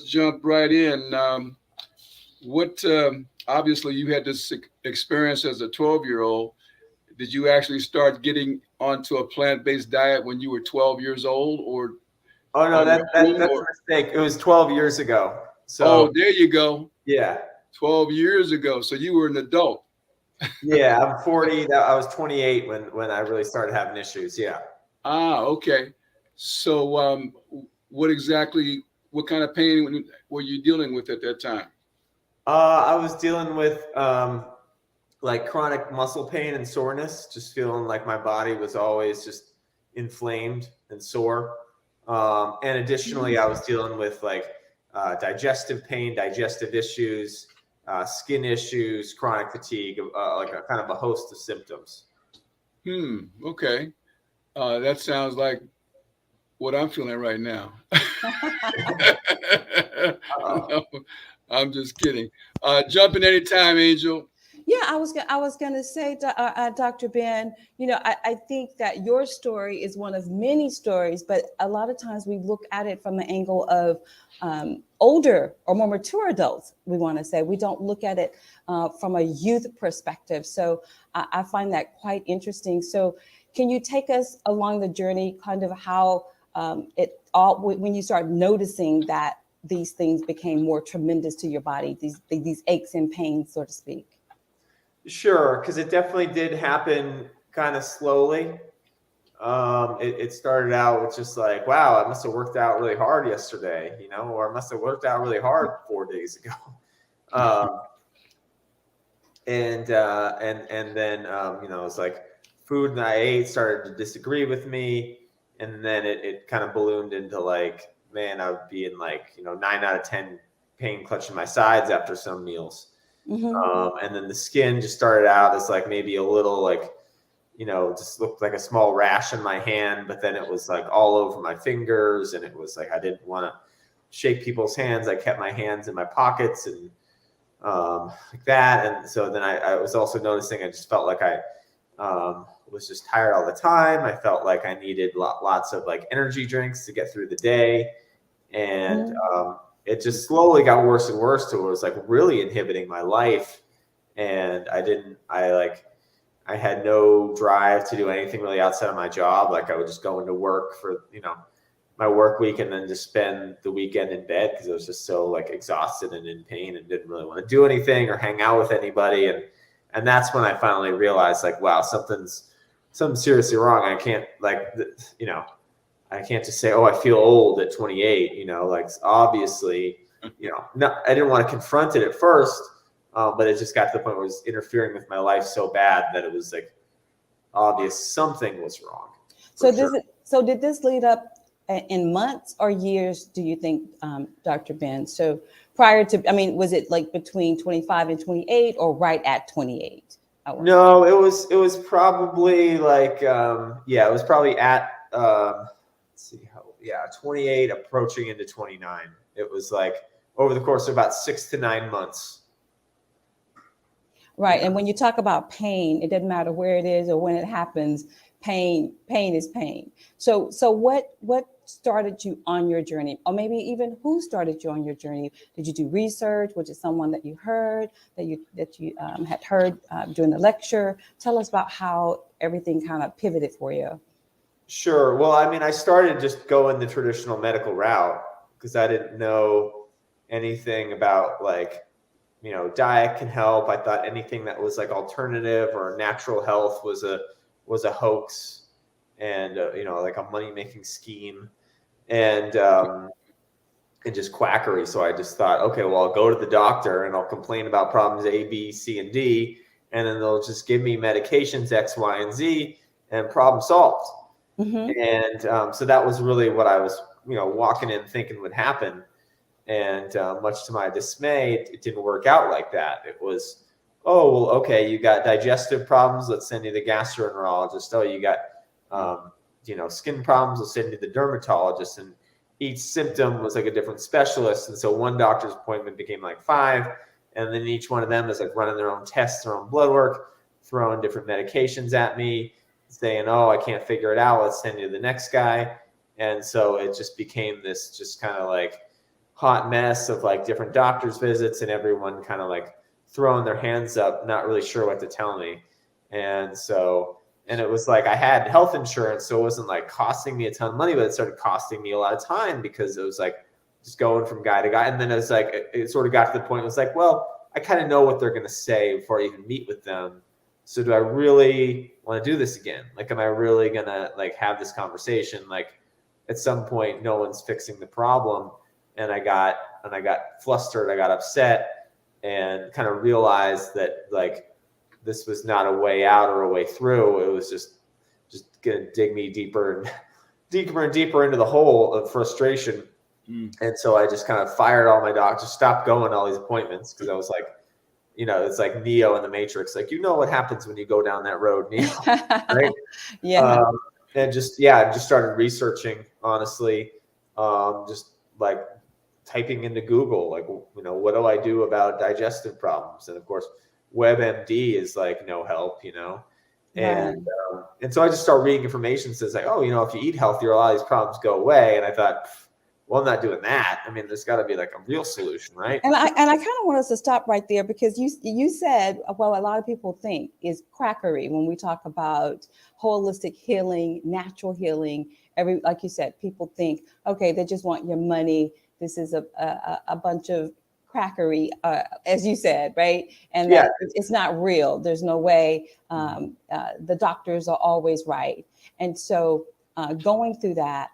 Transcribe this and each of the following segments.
Jump right in. What obviously you had this experience as a 12-year-old. Did you actually start getting onto a plant-based diet when you were 12 years old, or Oh no, on that, your that own? that's Or a mistake. It was 12 years ago. oh, So there you go, yeah, 12 years ago. So you were an adult. yeah, I'm 40. I was 28 when I really started having issues. Yeah. Ah, okay. So what exactly, what kind of pain were you dealing with at that time? I was dealing with like chronic muscle pain and soreness, just feeling like my body was always just inflamed and sore. And additionally, I was dealing with like digestive pain, digestive issues, skin issues, chronic fatigue, like a kind of a host of symptoms. Okay. That sounds like what I'm feeling right now. Uh, No, I'm just kidding. Jump in anytime, Angel. Yeah, I was gonna say, Dr. Ben. I think that your story is one of many stories, but a lot of times we look at it from the angle of older or more mature adults. We want to say we don't look at it from a youth perspective. So I find that quite interesting. So can you take us along the journey, kind of how it all when you start noticing that these things became more tremendous to your body, these aches and pains, so to speak. sure, because it definitely did happen kind of slowly. It started out with just like, wow, I must have worked out really hard yesterday, or I must have worked out really hard 4 days ago. Um, and then it's like food that I ate started to disagree with me, and then it kind of ballooned into like, man, I would be in like 9 out of 10 pain clutching my sides after some meals. Mm-hmm. And then the skin just started out as like maybe a little like just looked like a small rash in my hand, but then it was like all over my fingers, and it was like I didn't want to shake people's hands. I kept my hands in my pockets and like that. And so then I was also noticing I just felt like I was just tired all the time. I felt like I needed lots of like energy drinks to get through the day, and it just slowly got worse and worse to where it was like really inhibiting my life, and I had no drive to do anything really outside of my job. Like I would just go into work for, my work week and then just spend the weekend in bed because I was just so like exhausted and in pain and didn't really want to do anything or hang out with anybody. And that's when I finally realized like, wow, something's seriously wrong. I can't I can't just say, oh, I feel old at 28, like obviously, no, I didn't want to confront it at first. But it just got to the point where it was interfering with my life so bad that it was like obvious something was wrong. So Sure. did this lead up in months or years, do you think, Dr. Ben? So prior to, I mean, was it like between 25 and 28 or right at 28? No, it was probably like it was probably at let's see how 28 approaching into 29. It was like over the course of about 6 to 9 months. Right. And when you talk about pain, it doesn't matter where it is or when it happens. Pain is pain. So what started you on your journey, or maybe even who started you on your journey? Did you do research? Was it someone that you heard that you had heard during the lecture? Tell us about how everything kind of pivoted for you. Sure. Well, I mean, I started just going the traditional medical route because I didn't know anything about like diet can help. I thought anything that was like alternative or natural health was a hoax and like a money making scheme and just quackery. So I just thought, okay, well, I'll go to the doctor and I'll complain about problems A, B, C, and D, and then they'll just give me medications X, Y, and Z, and problem solved. Mm-hmm. And so that was really what I was walking in thinking would happen. And much to my dismay, it didn't work out like that. It was, oh, well, okay, you got digestive problems. Let's send you to the gastroenterologist. Oh, you got, skin problems. Let's send you to the dermatologist. And each symptom was like a different specialist. And so one doctor's appointment became like 5. And then each one of them is like running their own tests, their own blood work, throwing different medications at me, saying, oh, I can't figure it out. Let's send you to the next guy. And so it just became this just kind of like hot mess of like different doctor's visits and everyone kind of like throwing their hands up, not really sure what to tell me. And so, and it was like I had health insurance, so it wasn't like costing me a ton of money, but it started costing me a lot of time because it was like just going from guy to guy. And then it was like, it sort of got to the point, it was like, well, I kind of know what they're going to say before I even meet with them. So do I really want to do this again? Like, am I really going to like have this conversation? Like at some point, no one's fixing the problem. And I got flustered. I got upset and kind of realized that like this was not a way out or a way through. It was just going to dig me deeper and deeper into the hole of frustration. And so I just kind of fired all my doctors, stopped going to all these appointments because I was like, you know, it's like Neo in the Matrix. Like, you know what happens when you go down that road, Neo, right? Yeah. And just started researching, honestly, just like typing into Google, like, you know, what do I do about digestive problems? And of course, WebMD is like no help, you know. And and so I just started reading information that says like, oh, you know, if you eat healthier, a lot of these problems go away. And I thought, well, I'm not doing that. I mean, there's got to be like a real solution, right? And I kind of want us to stop right there because you said, well, a lot of people think is quackery when we talk about holistic healing, natural healing. Like you said, people think, okay, they just want your money. This is a bunch of crackery, as you said, right? And that it's not real. There's no way. The doctors are always right. And so going through that,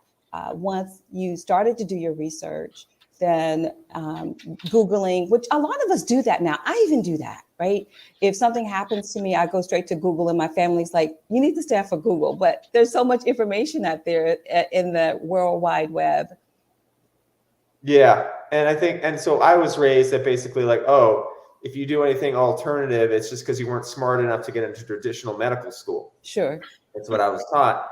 once you started to do your research, then Googling, which a lot of us do that now. I even do that, right? If something happens to me, I go straight to Google and my family's like, you need to stay off of Google. But there's so much information out there in the World Wide Web. Yeah. And I think, and so I was raised that basically like, oh, if you do anything alternative, it's just because you weren't smart enough to get into traditional medical school. Sure. That's what I was taught.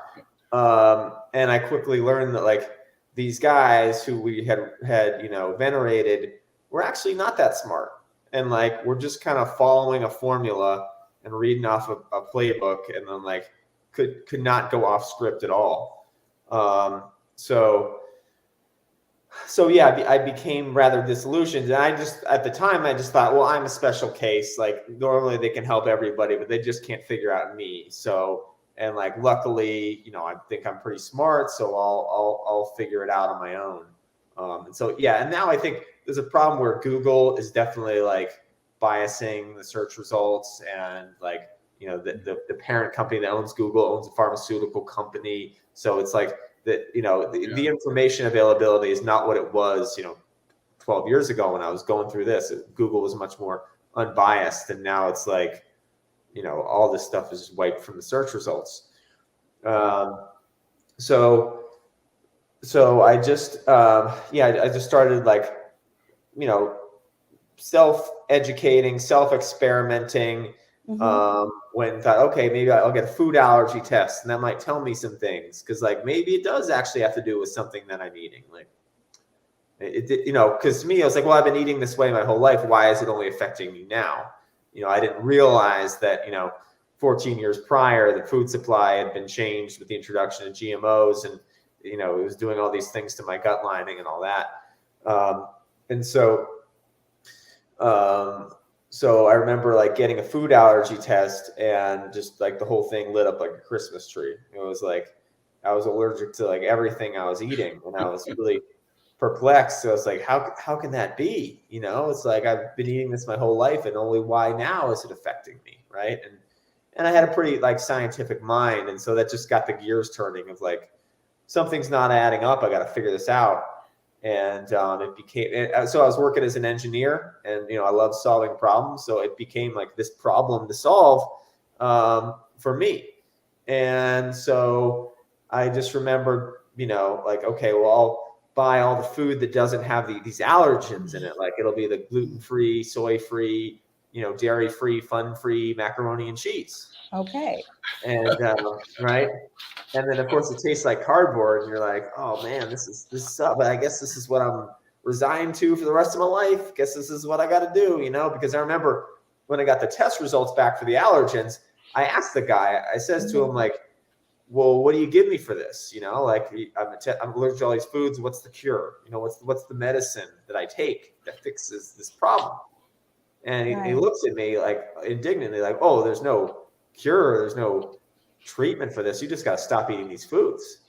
And I quickly learned that like these guys who we had, you know, venerated were actually not that smart. And like, we're just kind of following a formula and reading off a playbook and then like could not go off script at all. So yeah, I became rather disillusioned. And at the time, I just thought, well, I'm a special case. Like normally they can help everybody, but they just can't figure out me. So, and like, luckily, you know, I think I'm pretty smart, so I'll figure it out on my own. And so, yeah. And now I think there's a problem where Google is definitely like biasing the search results, and like, you know, the parent company that owns Google owns a pharmaceutical company. So it's like that, you know, the information availability is not what it was, you know, 12 years ago when I was going through this. Google was much more unbiased, and now it's like, you know, all this stuff is just wiped from the search results. So I just, I just started like, you know, self-educating, self-experimenting, when thought, okay, maybe I'll get a food allergy test and that might tell me some things. Cause like, maybe it does actually have to do with something that I'm eating. Like it you know, cause to me, I was like, well, I've been eating this way my whole life. Why is it only affecting me now? You know, I didn't realize that, you know, 14 years prior, the food supply had been changed with the introduction of GMOs, and, you know, it was doing all these things to my gut lining and all that. And so I remember like getting a food allergy test, and just like the whole thing lit up like a Christmas tree. It was like, I was allergic to like everything I was eating, and I was really perplexed. So I was like, how can that be? You know, it's like, I've been eating this my whole life, and only why now is it affecting me, right? And I had a pretty like scientific mind, and so that just got the gears turning of like, something's not adding up. I got to figure this out. And it became, so I was working as an engineer, and, you know, I love solving problems. So it became like this problem to solve for me. And so I just remembered, you know, like, okay, well, I'll buy all the food that doesn't have these allergens in it. Like it'll be the gluten-free, soy-free, you know, dairy-free, fun-free macaroni and cheese. Okay. And right. And then of course it tastes like cardboard, and you're like, oh man, this sucks. But I guess this is what I'm resigned to for the rest of my life. Guess this is what I got to do, you know, because I remember when I got the test results back for the allergens, I asked the guy, I says to him, like, well, what do you give me for this? You know, like I'm allergic to all these foods. What's the cure? You know, what's the medicine that I take that fixes this problem? And he looks at me like indignantly, like, oh, there's no cure. There's no treatment for this. You just got to stop eating these foods.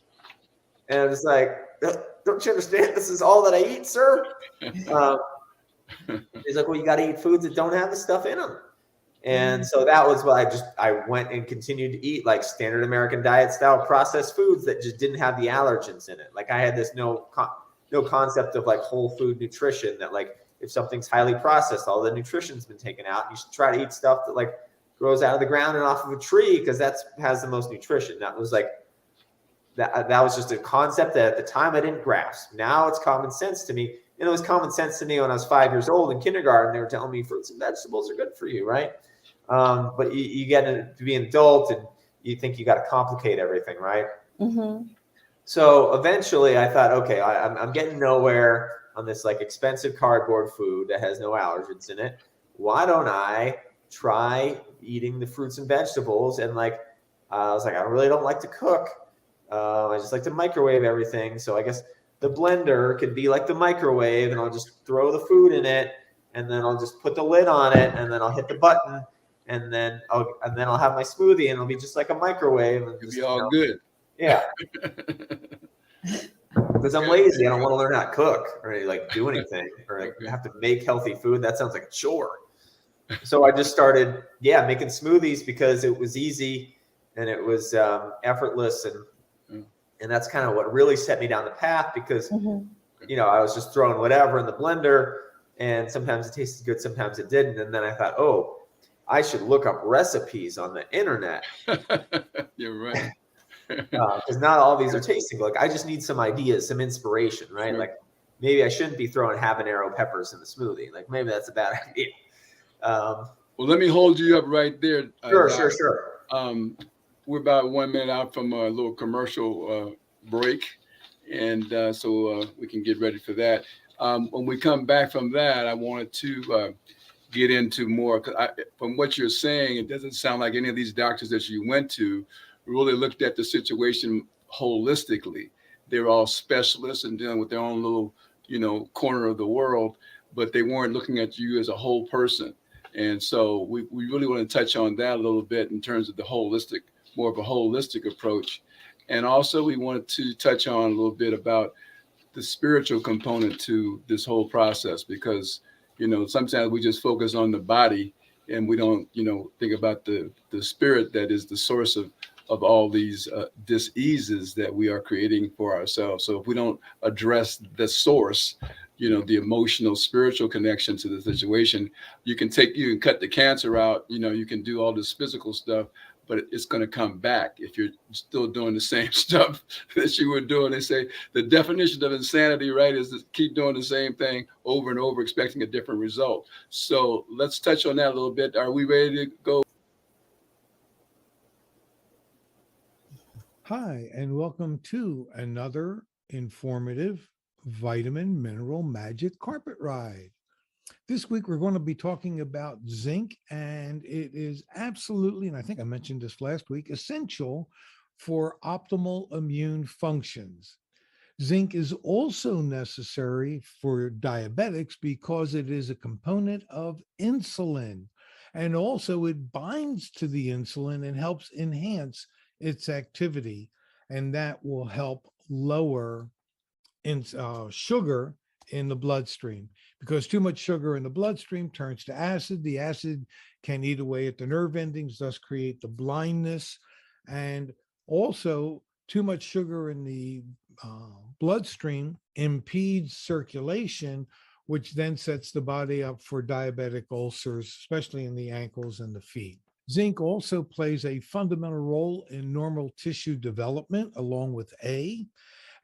And I was like, don't you understand? This is all that I eat, sir. He's like, well, you got to eat foods that don't have the stuff in them. And so that was what I went and continued to eat like standard American diet style processed foods that just didn't have the allergens in it. Like I had this no concept of like whole food nutrition, that like if something's highly processed, all the nutrition's been taken out. You should try to eat stuff that like grows out of the ground and off of a tree, because has the most nutrition. That was like that was just a concept that at the time I didn't grasp. Now it's common sense to me. And it was common sense to me when I was 5 years old in kindergarten. They were telling me fruits and vegetables are good for you, right? But you get to be an adult and you think you got to complicate everything, right? Mm-hmm. So eventually I thought, okay, I'm getting nowhere on this like expensive cardboard food that has no allergens in it. Why don't I try eating the fruits and vegetables? And like, I was like, I really don't like to cook. I just like to microwave everything. So I guess the blender could be like the microwave, and I'll just throw the food in it, and then I'll just put the lid on it, and then I'll hit the button, and then I'll have my smoothie, and it'll be just like a microwave. And It'll be all good. Yeah. Because I'm lazy. I don't want to learn how to cook or like do anything or like have to make healthy food. That sounds like a chore. So I just started, making smoothies because it was easy and it was effortless, and that's kind of what really set me down the path, because you know, I was just throwing whatever in the blender, and sometimes it tasted good, sometimes it didn't. And then I thought, oh, I should look up recipes on the internet. You're right. Because not all of these are tasting good. Like I just need some ideas, some inspiration, right? Sure. Like maybe I shouldn't be throwing habanero peppers in the smoothie. Like maybe that's a bad idea. Well, let me hold you up right there. Sure. We're about 1 minute out from a little commercial break, and so we can get ready for that. When we come back from that, I wanted to get into more. From what you're saying, it doesn't sound like any of these doctors that you went to really looked at the situation holistically. They're all specialists and dealing with their own little, corner of the world, but they weren't looking at you as a whole person. And so we really want to touch on that a little bit in terms of more of a holistic approach. And also we wanted to touch on a little bit about the spiritual component to this whole process, because, sometimes we just focus on the body and we don't, think about the spirit that is the source of all these diseases that we are creating for ourselves. So if we don't address the source, the emotional, spiritual connection to the situation, you can cut the cancer out, you can do all this physical stuff, but it's going to come back if you're still doing the same stuff that you were doing. They say the definition of insanity, right, is to keep doing the same thing over and over, expecting a different result. So let's touch on that a little bit. Are we ready to go? Hi, and welcome to another informative vitamin mineral magic carpet ride. This week, we're going to be talking about zinc, and it is absolutely, and I think I mentioned this last week, essential for optimal immune functions. Zinc is also necessary for diabetics because it is a component of insulin, and also it binds to the insulin and helps enhance its activity, and that will help lower sugar in the bloodstream, because too much sugar in the bloodstream turns to acid. The acid can eat away at the nerve endings, thus create the blindness. And also too much sugar in the bloodstream impedes circulation, which then sets the body up for diabetic ulcers, especially in the ankles and the feet. Zinc also plays a fundamental role in normal tissue development along with A,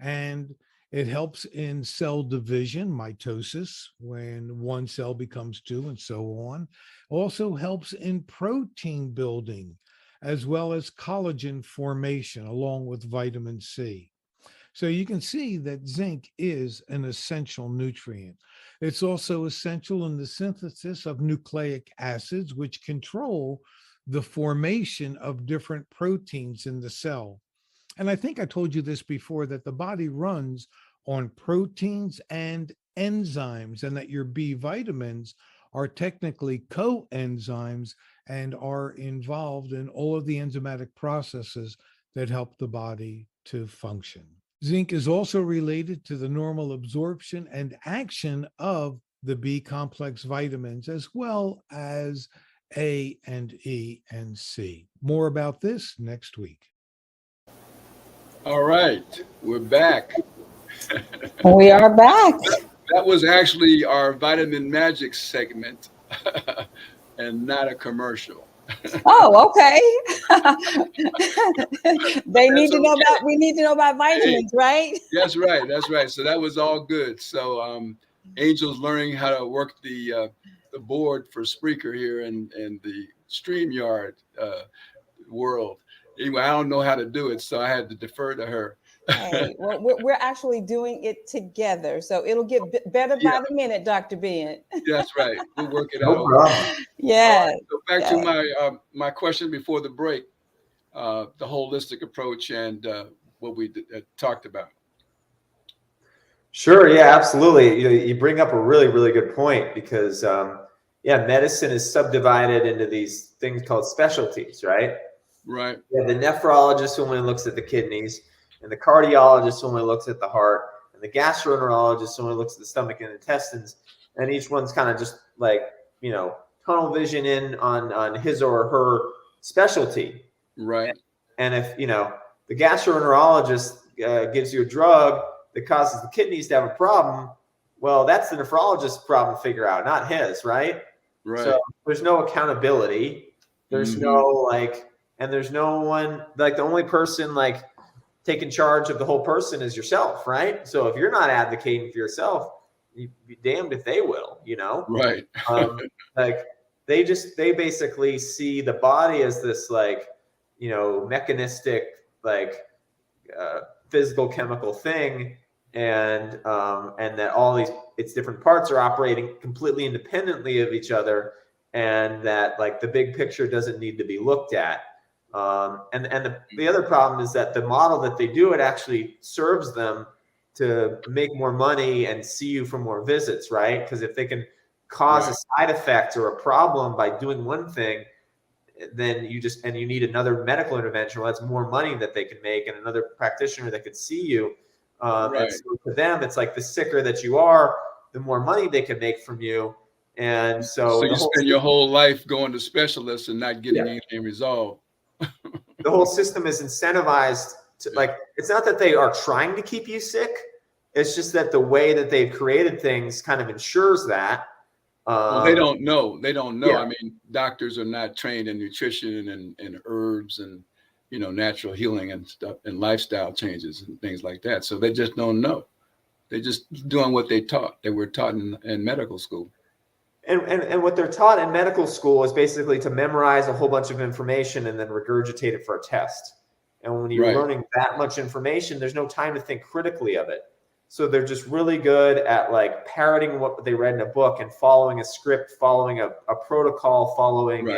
and it helps in cell division, mitosis, when one cell becomes two and so on. Also helps in protein building, as well as collagen formation, along with vitamin C. So you can see that zinc is an essential nutrient. It's also essential in the synthesis of nucleic acids, which control the formation of different proteins in the cell. And I think I told you this before, that the body runs on proteins and enzymes, and that your B vitamins are technically coenzymes and are involved in all of the enzymatic processes that help the body to function. Zinc is also related to the normal absorption and action of the B complex vitamins, as well as A and E and C. More about this next week. All right, we're back. We are back. That was actually our Vitamin Magic segment and not a commercial. Oh, okay. They need to know about, we need to know about vitamins, right? That's right. That's right. So that was all good. So Angel's learning how to work the board for Spreaker here in the StreamYard world. Anyway, I don't know how to do it, so I had to defer to her. Hey, well, we're actually doing it together, so it'll get better by the minute, Dr. Ben. That's right. We'll work it No out. problem. Yeah. So back to my question before the break, the holistic approach and what we talked about. Sure. Yeah, absolutely. You bring up a really, really good point because, medicine is subdivided into these things called specialties, right? Right. Yeah, the nephrologist only looks at the kidneys, and the cardiologist only looks at the heart, and the gastroenterologist only looks at the stomach and intestines. And each one's kind of just like, tunnel vision in on his or her specialty. Right. And if, the gastroenterologist gives you a drug that causes the kidneys to have a problem, well, that's the nephrologist's problem to figure out, not his, right? Right. So there's no accountability. There's no and there's no one, the only person taking charge of the whole person is yourself, right? So if you're not advocating for yourself, you'd be damned if they will, Right. They basically see the body as this mechanistic, physical chemical thing, and that all its different parts are operating completely independently of each other, and that the big picture doesn't need to be looked at. The other problem is that the model that they do it actually serves them to make more money and see you for more visits, right? Because if they can cause a side effect or a problem by doing one thing, then you need another medical intervention. Well, that's more money that they can make, and another practitioner that could see you. And so to them, it's the sicker that you are, the more money they can make from you. And so you spend your whole life going to specialists and not getting anything resolved. The whole system is incentivized to it's not that they are trying to keep you sick. It's just that the way that they've created things kind of ensures that. Well, they don't know. They don't know. Yeah. I mean, doctors are not trained in nutrition and herbs and, natural healing and stuff and lifestyle changes and things like that. So they just don't know. They're just doing what they were taught in medical school. And what they're taught in medical school is basically to memorize a whole bunch of information and then regurgitate it for a test. And when you're learning that much information, there's no time to think critically of it. So they're just really good at parroting what they read in a book and following a script, following a protocol, following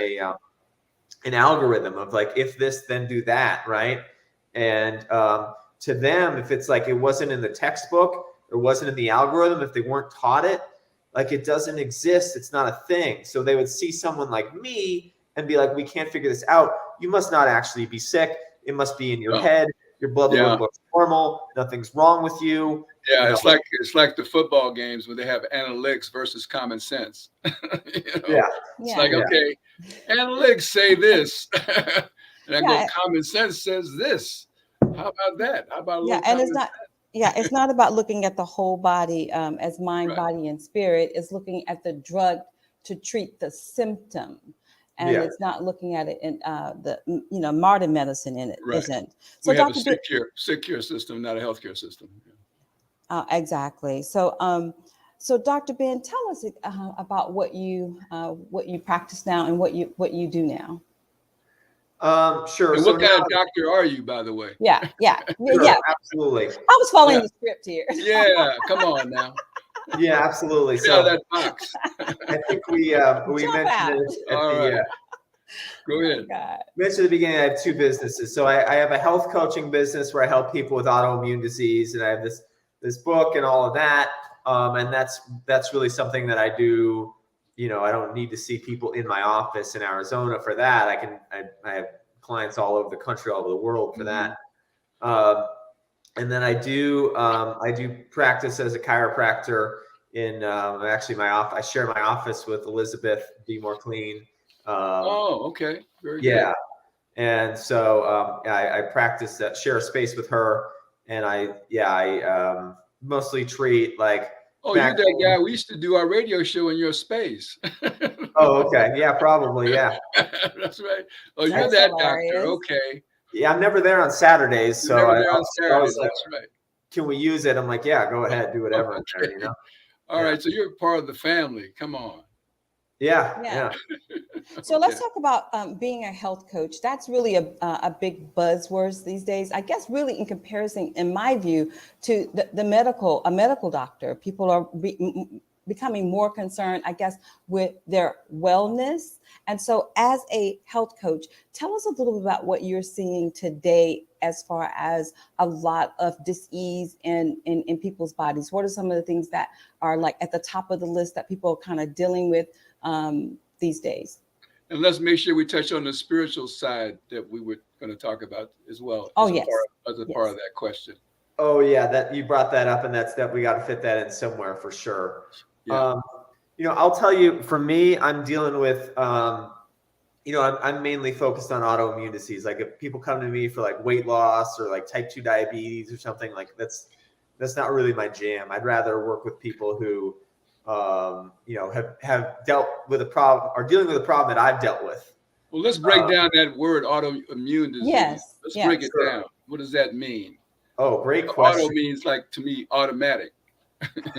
an algorithm of if this, then do that, right? And to them, if it's it wasn't in the textbook or wasn't in the algorithm, if they weren't taught it, it doesn't exist. It's not a thing. So they would see someone like me and be like, we can't figure this out. You must not actually be sick. It must be in your head. Your blood level looks normal. Nothing's wrong with you. Yeah, it's like the football games where they have analytics versus common sense. It's okay, analytics say this, and I go, common sense says this. How about that? How about and it's not. Yeah, it's not about looking at the whole body as mind, body, and spirit. It's looking at the drug to treat the symptom, and it's not looking at it in the modern medicine in it isn't. So we have a sick care system, not a healthcare system. Exactly. So so Dr. Ben, tell us about what you practice now and what you do now. Sure. And what kind of doctor are you, by the way? Yeah. Sure, absolutely. I was following the script here. Yeah, come on now. Yeah, absolutely. Get out of that box. I think we mentioned it Go ahead. God. Mentioned at the beginning, I have two businesses. So I have a health coaching business where I help people with autoimmune disease, and I have this book and all of that. And that's really something that I do. You know, I don't need to see people in my office in Arizona for that. I have clients all over the country, all over the world for that. And then I do practice as a chiropractor in actually my office. I share my office with Elizabeth Be More Clean. Okay. Very Yeah. good. And so I practice that, share a space with her, and I mostly treat like. Oh, you're that guy. We used to do our radio show in your space. Oh, okay. Yeah, probably. Yeah. That's right. Oh, you're That's that hilarious. doctor. Okay. Yeah, I'm never there on Saturdays, so You're never there I on was Saturdays. like, That's right. can we use it? I'm like, yeah, go ahead, do whatever. Okay. In there, you know? All Yeah. right. So you're part of the family. Come on. Yeah. Yeah. So let's talk about being a health coach. That's really a big buzzword these days. I guess really in comparison, in my view, to a medical doctor. People are becoming more concerned, I guess, with their wellness. And so as a health coach, tell us a little bit about what you're seeing today as far as a lot of dis-ease in people's bodies. What are some of the things that are like at the top of the list that people are kind of dealing with these days? And let's make sure we touch on the spiritual side that we were going to talk about as well. Oh, as yes. As a part of that question. Oh yeah, that you brought that up, and that's that we got to fit that in somewhere for sure. Yeah. You know, I'll tell you, for me, I'm dealing with, you know, I'm mainly focused on autoimmune disease. Like if people come to me for like weight loss or like type 2 diabetes or something, like that's not really my jam. I'd rather work with people who, you know, have dealt with a problem or dealing with a problem that I've dealt with. Well, let's break down that word autoimmune disease. Yes. Let's Yes. break it Sure. down. What does that mean? Oh, great question. Auto means like to me automatic.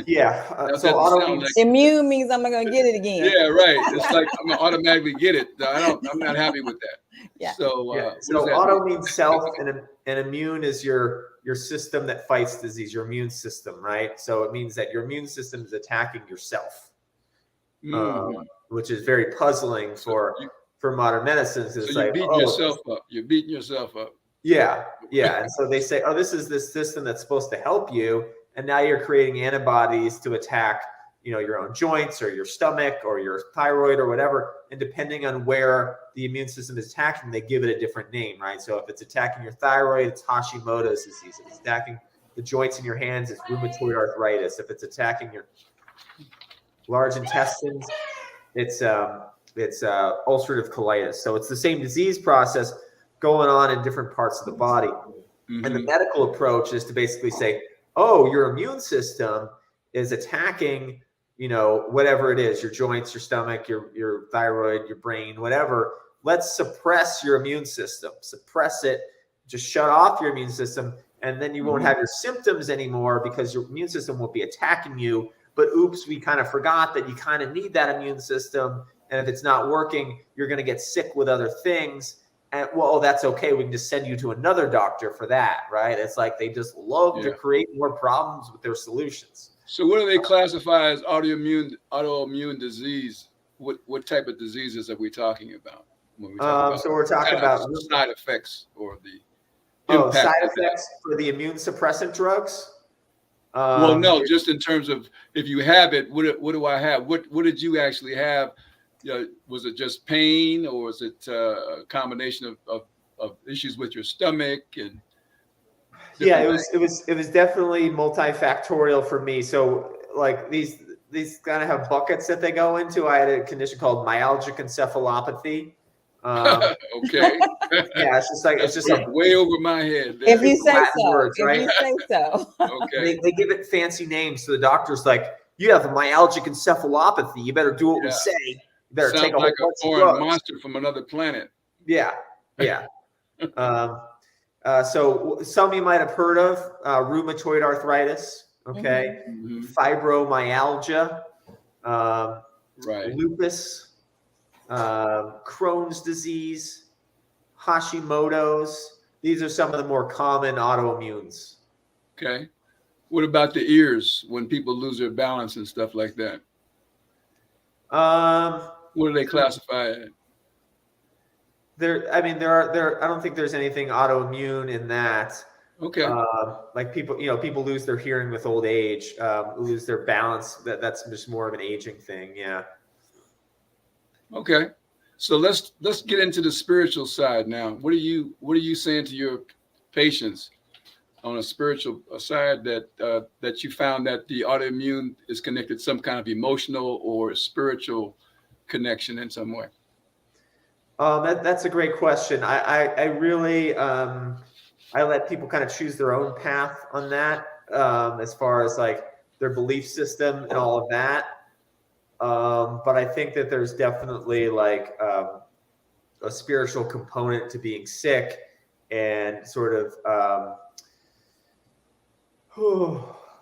Yeah. That So doesn't auto sound means like- Immune means I'm not going to get it again. Yeah, right. It's like I'm gonna automatically get it. I'm not happy with that. Yeah. So, yeah. what So does that auto mean? means self, and immune is your system that fights disease, your immune system, right? So it means that your immune system is attacking yourself, Mhm. which is very puzzling for modern medicine. So It's you're like, beating yourself up. You're beating yourself up. yeah. And so they say, oh, this is this system that's supposed to help you, and now you're creating antibodies to attack, you know, your own joints or your stomach or your thyroid or whatever. And depending on where the immune system is attacking, they give it a different name, right? So if it's attacking your thyroid, it's Hashimoto's disease. If it's attacking the joints in your hands, it's rheumatoid arthritis. If it's attacking your large intestines, it's ulcerative colitis. So it's the same disease process going on in different parts of the body. Mhm. And the medical approach is to basically say, oh, your immune system is attacking, you know, whatever it is, your joints, your stomach, your thyroid, your brain, whatever. Let's suppress your immune system, suppress it, just shut off your immune system. And then you won't have your symptoms anymore because your immune system won't be attacking you. But oops, we kind of forgot that you kind of need that immune system. And if it's not working, you're going to get sick with other things. And well, that's okay. We can just send you to another doctor for that, right? It's like they just love to create more problems with their solutions. So what do they classify as autoimmune disease? What type of diseases are we talking about when we talk about? So we're talking about side effects or the side impact of that. effects for the immune suppressant drugs. Well, no, just in terms of if you have it, what do I have? What did you actually have? You know, was it just pain, or was it a combination of issues with your stomach and? Yeah, it was definitely multifactorial for me. So like these kind of have buckets that they go into. I had a condition called myalgic encephalopathy. Okay. Yeah, it's just like way over my head. If you say Latin so. words, If right? you say so. Okay. they give it fancy names. So the doctor's like, you have a myalgic encephalopathy. You better do what we say. You better Sounds take a whole like a bunch of foreign drugs. monster from another planet. Yeah. So some you might have heard of rheumatoid arthritis, okay, Mhm. fibromyalgia, Right. lupus, Crohn's disease, Hashimoto's. These are some of the more common autoimmunes. Okay. What about the ears when people lose their balance and stuff like that? What do they classify it? I don't think there's anything autoimmune in that. Okay. Like people lose their hearing with old age, lose their balance. That's just more of an aging thing. Yeah. Okay. So let's get into the spiritual side now. What are you saying to your patients on a spiritual side that you found that the autoimmune is connected to some kind of emotional or spiritual connection in some way? That's a great question. I really I let people kind of choose their own path on that, as far as like their belief system and all of that. But I think that there's definitely like a spiritual component to being sick, and sort of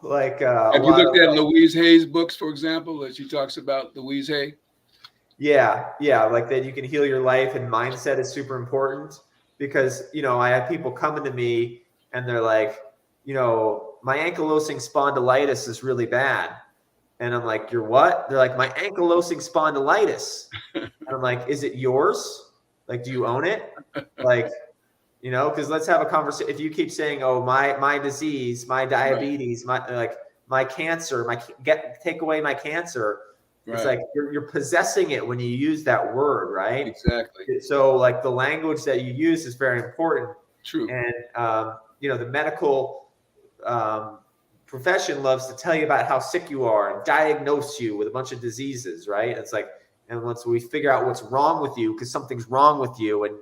like have you looked at Louise Hay's books, for example, as she talks about Louise Hay? Yeah, like that you can heal your life, and mindset is super important, because I have people coming to me and they're like, my ankylosing spondylitis is really bad. And I'm like, you're what? They're like, my ankylosing spondylitis. And I'm like, is it yours? Like, do you own it? Like, because let's have a conversation. If you keep saying, oh, my disease, my diabetes, my cancer, take away my cancer. Right. It's like you're possessing it when you use that word, right? Exactly. So like the language that you use is very important. True. And the medical profession loves to tell you about how sick you are and diagnose you with a bunch of diseases, right? It's like, and once we figure out what's wrong with you, because something's wrong with you, and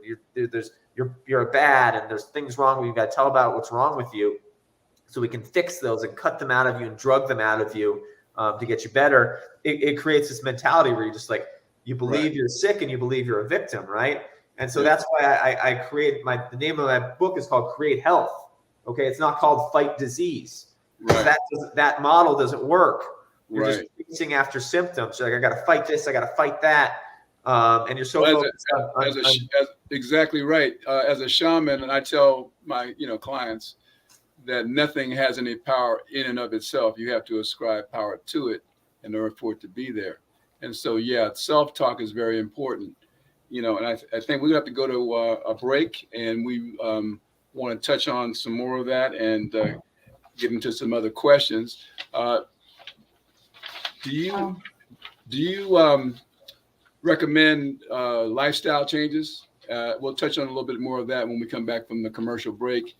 you're bad, and there's things wrong with you, got to tell about what's wrong with you, so we can fix those and cut them out of you and drug them out of you. To get you better, it creates this mentality where you just like, you believe you're sick and you believe you're a victim, right? And so that's why I created the name of my book is called Create Health. Okay, it's not called Fight Disease. Right. That model doesn't work. You're just chasing after symptoms. You're like, I got to fight this, I got to fight that, and you're so focused exactly right. As a shaman, and I tell my clients that nothing has any power in and of itself. You have to ascribe power to it in order for it to be there. And so, self-talk is very important, and I think we're gonna have to go to a break, and we want to touch on some more of that and get into some other questions. Do you recommend lifestyle changes? We'll touch on a little bit more of that when we come back from the commercial break.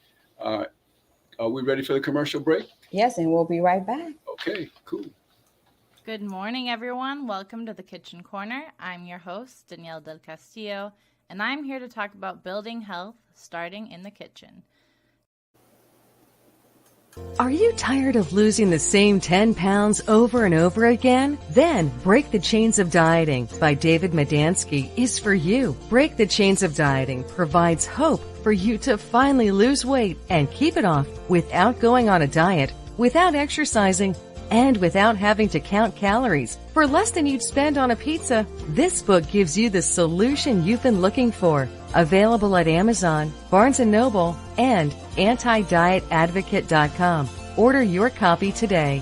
Are we ready for the commercial break? Yes, and we'll be right back. Okay, cool. Good morning, everyone. Welcome to the Kitchen Corner. I'm your host, Danielle Del Castillo, and I'm here to talk about building health starting in the kitchen. Are you tired of losing the same 10 pounds over and over again? Then Break the Chains of Dieting by David Medansky is for you. Break the Chains of Dieting provides hope for you to finally lose weight and keep it off without going on a diet, without exercising, and without having to count calories. For less than you'd spend on a pizza, this book gives you the solution you've been looking for. Available at Amazon, Barnes & Noble, and antidietadvocate.com. Order your copy today.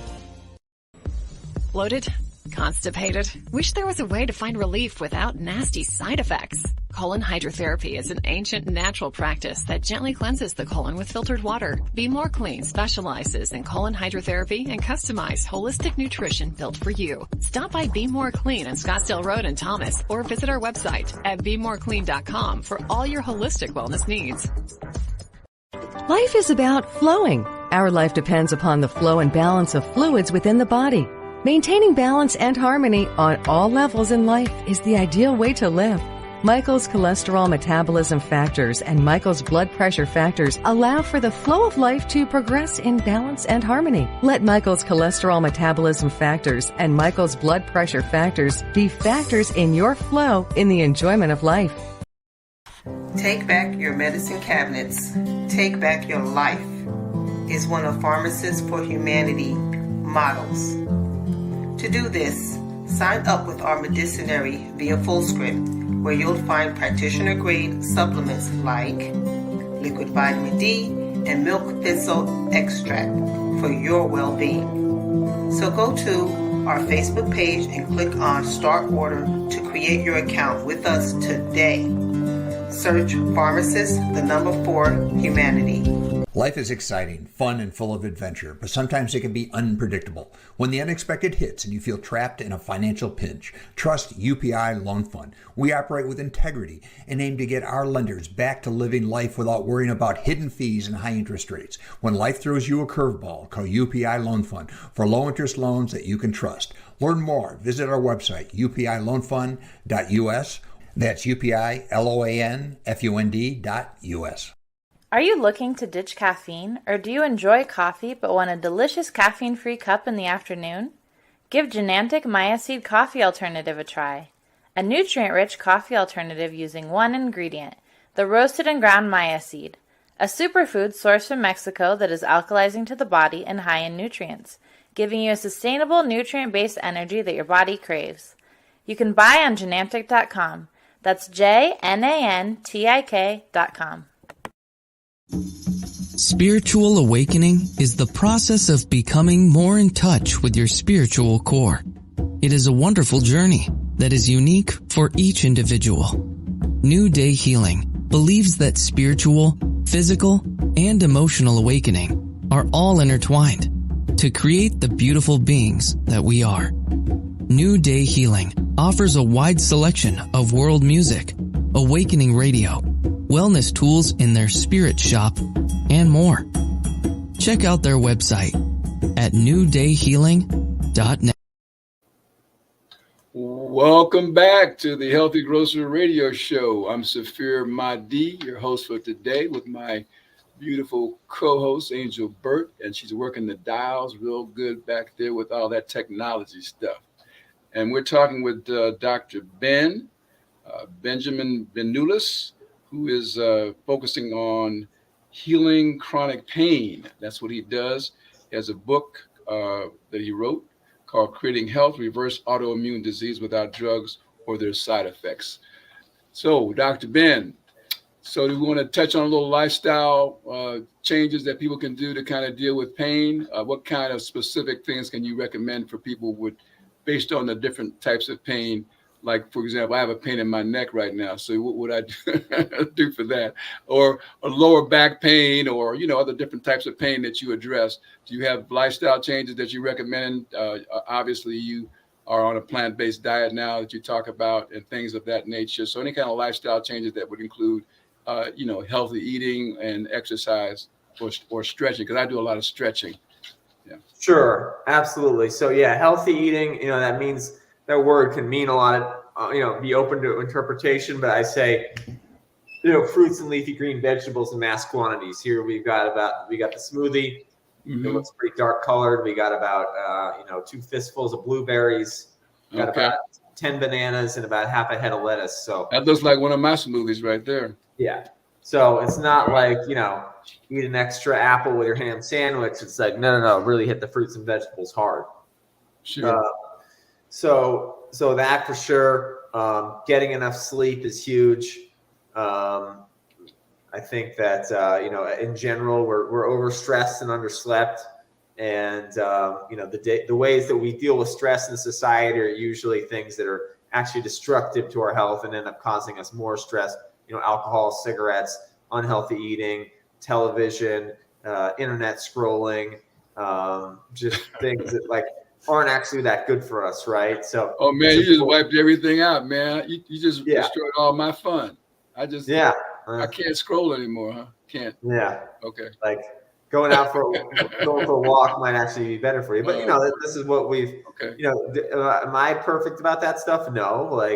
Bloated? Constipated? Wish there was a way to find relief without nasty side effects. Colon hydrotherapy is an ancient natural practice that gently cleanses the colon with filtered water. Be More Clean specializes in colon hydrotherapy and customized holistic nutrition built for you. Stop by Be More Clean on Scottsdale Road in Thomas, or visit our website at BeMoreClean.com for all your holistic wellness needs. Life is about flowing. Our life depends upon the flow and balance of fluids within the body. Maintaining balance and harmony on all levels in life is the ideal way to live. Michael's cholesterol metabolism factors and Michael's blood pressure factors allow for the flow of life to progress in balance and harmony. Let Michael's cholesterol metabolism factors and Michael's blood pressure factors be factors in your flow in the enjoyment of life. Take back your medicine cabinets. Take back your life is one of Pharmacists for Humanity models. To do this, sign up with our Medicinary via Fullscript, where you'll find practitioner-grade supplements like liquid vitamin D and milk thistle extract for your well-being. So go to our Facebook page and click on Start Order to create your account with us today. Search Pharmacist, the number 4, Humanity. Life is exciting, fun, and full of adventure, but sometimes it can be unpredictable. When the unexpected hits and you feel trapped in a financial pinch, trust UPI Loan Fund. We operate with integrity and aim to get our lenders back to living life without worrying about hidden fees and high interest rates. When life throws you a curveball, call UPI Loan Fund for low interest loans that you can trust. Learn more. Visit our website, upiloanfund.us. That's UPILOANFUND.us. Are you looking to ditch caffeine, or do you enjoy coffee but want a delicious caffeine-free cup in the afternoon? Give Genantic Myaseed Coffee Alternative a try. A nutrient-rich coffee alternative using one ingredient, the roasted and ground myaseed, a superfood sourced from Mexico that is alkalizing to the body and high in nutrients, giving you a sustainable nutrient-based energy that your body craves. You can buy on Genantic.com. That's JNANTIK.com. Spiritual awakening is the process of becoming more in touch with your spiritual core. It is a wonderful journey that is unique for each individual. New Day Healing believes that spiritual, physical, and emotional awakening are all intertwined to create the beautiful beings that we are. New Day Healing offers a wide selection of world music, awakening radio, wellness tools in their spirit shop, and more. Check out their website at newdayhealing.net. Welcome back to the Healthy Grocer Radio Show. I'm Safir Mahdi, your host for today, with my beautiful co-host, Angel Burt, and she's working the dials real good back there with all that technology stuff. And we're talking with Dr. Benjamin Benulis, who is focusing on healing chronic pain. That's what he does. He has a book that he wrote called Creating Health, Reverse Autoimmune Disease Without Drugs or Their Side Effects. So, Dr. Ben, so do we want to touch on a little lifestyle changes that people can do to kind of deal with pain? What kind of specific things can you recommend for people based on the different types of pain? Like, for example, I have a pain in my neck right now. So what would I do for that? Or a lower back pain, or, other different types of pain that you address. Do you have lifestyle changes that you recommend? Obviously, you are on a plant-based diet now that you talk about and things of that nature. So any kind of lifestyle changes that would include, healthy eating and exercise or stretching, because I do a lot of stretching. Yeah. Sure, absolutely. So yeah, healthy eating, that means that word can mean a lot of, be open to interpretation, but I say, fruits and leafy green vegetables in mass quantities. Here we got the smoothie. Mm-hmm. It looks pretty dark colored. We got about, 2 fistfuls of blueberries. We got about 10 bananas and about half a head of lettuce. So that looks like one of my smoothies right there. Yeah. So it's not like, eat an extra apple with your ham sandwich. It's like, no, really hit the fruits and vegetables hard. Sure. So that for sure. Getting enough sleep is huge. I think that, in general, we're overstressed and underslept. And, the ways that we deal with stress in society are usually things that are actually destructive to our health and end up causing us more stress. Alcohol, cigarettes, unhealthy eating, television, internet scrolling, just things that aren't actually that good for us, right? So, oh man, you just wiped everything out, man. You just destroyed all my fun. I can't scroll anymore, huh? Can't. Yeah. Okay. Going for a walk might actually be better for you, but this is what we've. Okay. Am I perfect about that stuff? No. I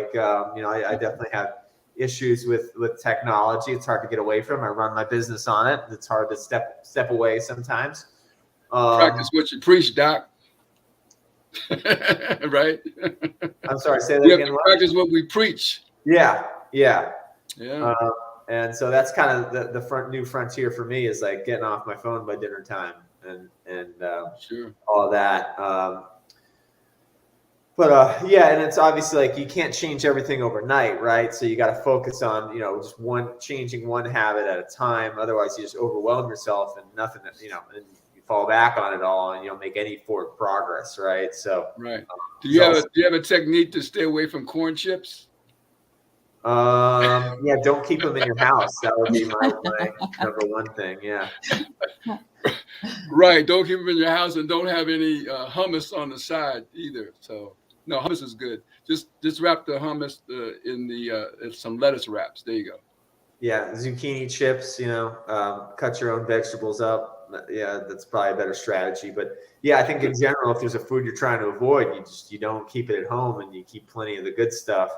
definitely have issues with technology. It's hard to get away from. I run my business on it. It's hard to step away sometimes. Practice what you preach, Doc. Right? I'm sorry, say that we again. Have to practice what we preach. Yeah. And so that's kind of the new frontier for me is getting off my phone by dinner time and sure. all of that. But and it's obviously you can't change everything overnight, right? So you got to focus on, just changing one habit at a time. Otherwise you just overwhelm yourself and nothing, and you fall back on it all and you don't make any forward progress, right? So right. Do you have a technique to stay away from corn chips? Yeah, don't keep them in your house. That would be my number one thing. Yeah. Right. Don't keep them in your house, and don't have any hummus on the side either. So no, hummus is good. Just wrap the hummus in some lettuce wraps. There you go. Yeah, zucchini chips, cut your own vegetables up. Yeah, that's probably a better strategy. But yeah, I think in general, if there's a food you're trying to avoid, you don't keep it at home, and you keep plenty of the good stuff.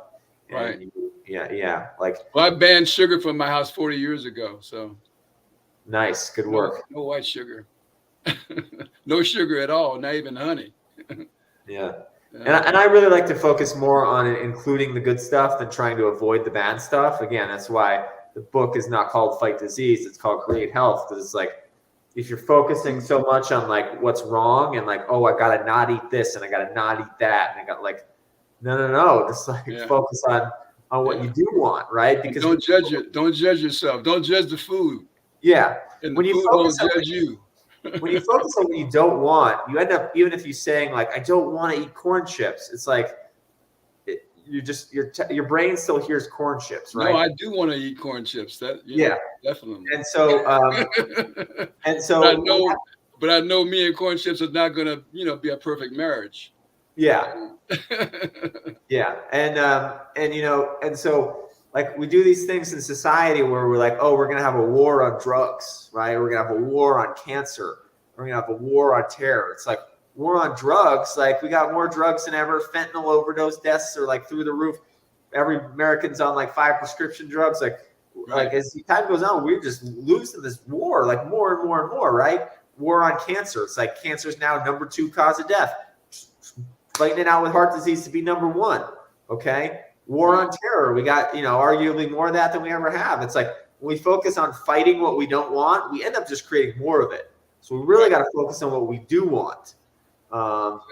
Right. Yeah. Like, well, I banned sugar from my house 40 years ago. So nice, good work. No white sugar. No sugar at all, not even honey. Yeah. And I really like to focus more on including the good stuff than trying to avoid the bad stuff. Again, that's why the book is not called Fight Disease. It's called Create Health, because it's like, if you're focusing so much on like what's wrong and like, oh, I got to not eat this and I got to not eat that. And I got like, no. Just like focus on what you do want. Right. Because don't judge yourself. Don't judge the food. Yeah. And when you focus don't judge you. When you focus on what you don't want, you end up, even if you're saying like, I don't want to eat corn chips, it's like, your brain still hears corn chips, right? No, I do want to eat corn chips. Definitely. And so, but I know me and corn chips is not going to, be a perfect marriage. Yeah. Yeah. And so like we do these things in society where we're like, oh, we're going to have a war on drugs, right? We're going to have a war on cancer. We're going to have a war on terror. It's like war on drugs. Like we got more drugs than ever. Fentanyl overdose deaths are like through the roof. Every American's on like 5 prescription drugs. Like as time goes on, we're just losing this war, like more and more and more, right? War on cancer. It's like cancer is now number 2 cause of death. Fighting it out with heart disease to be number 1. Okay. War on terror. We got, arguably more of that than we ever have. It's like when we focus on fighting what we don't want, we end up just creating more of it. So we really got to focus on what we do want,